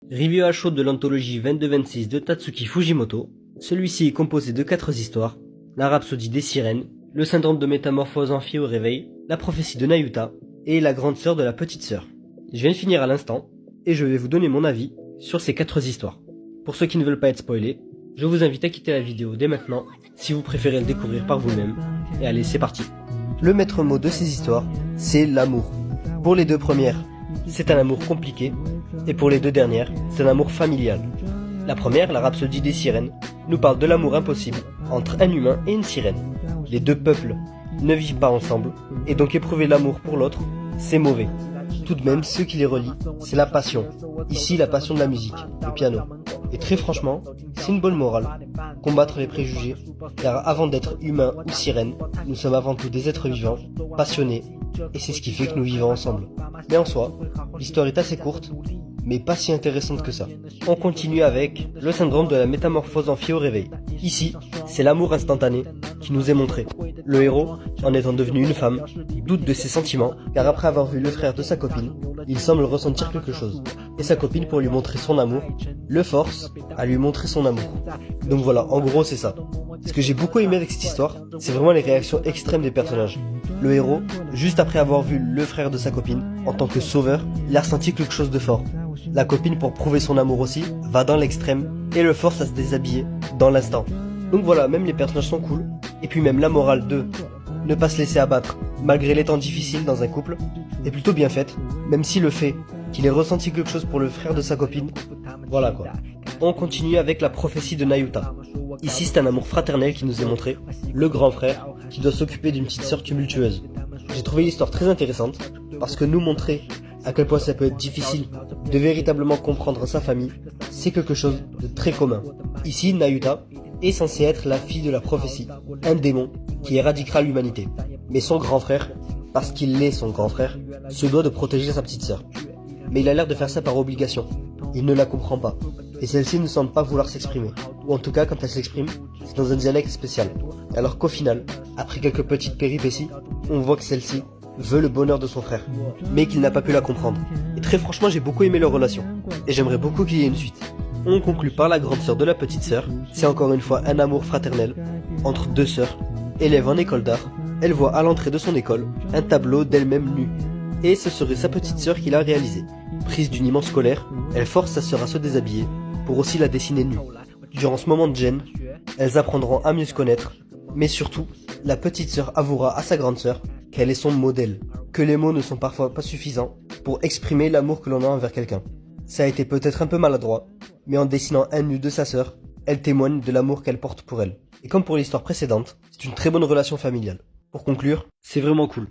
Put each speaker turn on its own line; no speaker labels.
Review à chaud de l'anthologie 22-26 de Tatsuki Fujimoto. Celui-ci est composé de 4 histoires. La rhapsodie des sirènes, le syndrome de métamorphose en fille au réveil, la prophétie de Nayuta et la grande sœur de la petite sœur. Je viens de finir à l'instant et je vais vous donner mon avis sur ces 4 histoires. Pour ceux qui ne veulent pas être spoilés, je vous invite à quitter la vidéo dès maintenant si vous préférez le découvrir par vous-même. Et allez, c'est parti. Le maître mot de ces histoires, c'est l'amour. Pour les 2 premières, c'est un amour compliqué, et pour les 2 dernières, c'est un amour familial. La première, la rhapsodie des sirènes, nous parle de l'amour impossible entre un humain et une sirène. Les 2 peuples ne vivent pas ensemble, et donc éprouver l'amour pour l'autre, c'est mauvais. Tout de même, ce qui les relie, c'est la passion. Ici, la passion de la musique, le piano. Et très franchement, c'est une bonne morale. Combattre les préjugés, car avant d'être humain ou sirène, nous sommes avant tout des êtres vivants, passionnés, et c'est ce qui fait que nous vivons ensemble. Mais en soi, l'histoire est assez courte, mais pas si intéressante que ça. On continue avec le syndrome de la métamorphose en fille au réveil. Ici, c'est l'amour instantané qui nous est montré. Le héros, en étant devenu une femme, doute de ses sentiments, car après avoir vu le frère de sa copine, il semble ressentir quelque chose. Et sa copine, pour lui montrer son amour, le force à lui montrer son amour. Donc voilà, en gros c'est ça. Ce que j'ai beaucoup aimé avec cette histoire, c'est vraiment les réactions extrêmes des personnages. Le héros, juste après avoir vu le frère de sa copine, en tant que sauveur, il a ressenti quelque chose de fort. La copine, pour prouver son amour aussi, va dans l'extrême et le force à se déshabiller dans l'instant. Donc voilà, même les personnages sont cool. Et puis même la morale de ne pas se laisser abattre, malgré les temps difficiles dans un couple, est plutôt bien faite, même si le fait qu'il ait ressenti quelque chose pour le frère de sa copine, voilà quoi. On continue avec la prophétie de Nayuta. Ici c'est un amour fraternel qui nous est montré, le grand frère qui doit s'occuper d'une petite sœur tumultueuse. J'ai trouvé l'histoire très intéressante, parce que nous montrer à quel point ça peut être difficile de véritablement comprendre sa famille, c'est quelque chose de très commun. Ici, Nayuta est censée être la fille de la prophétie, un démon qui éradiquera l'humanité. Mais son grand frère, parce qu'il est son grand frère, se doit de protéger sa petite sœur. Mais il a l'air de faire ça par obligation. Il ne la comprend pas. Et celle-ci ne semble pas vouloir s'exprimer. Ou en tout cas, quand elle s'exprime, c'est dans un dialecte spécial. Alors qu'au final, après quelques petites péripéties, on voit que celle-ci veut le bonheur de son frère, mais qu'il n'a pas pu la comprendre. Et très franchement, j'ai beaucoup aimé leur relation. Et j'aimerais beaucoup qu'il y ait une suite. On conclut par la grande sœur de la petite sœur. C'est encore une fois un amour fraternel entre 2 sœurs. Élève en école d'art, elle voit à l'entrée de son école un tableau d'elle-même nue. Et ce serait sa petite sœur qui l'a réalisé. Prise d'une immense colère, elle force sa sœur à se déshabiller pour aussi la dessiner nue. Durant ce moment de gêne, elles apprendront à mieux se connaître, mais surtout, la petite sœur avouera à sa grande sœur qu'elle est son modèle, que les mots ne sont parfois pas suffisants pour exprimer l'amour que l'on a envers quelqu'un. Ça a été peut-être un peu maladroit, mais en dessinant un nu de sa sœur, elle témoigne de l'amour qu'elle porte pour elle. Et comme pour l'histoire précédente, c'est une très bonne relation familiale. Pour conclure, c'est vraiment cool.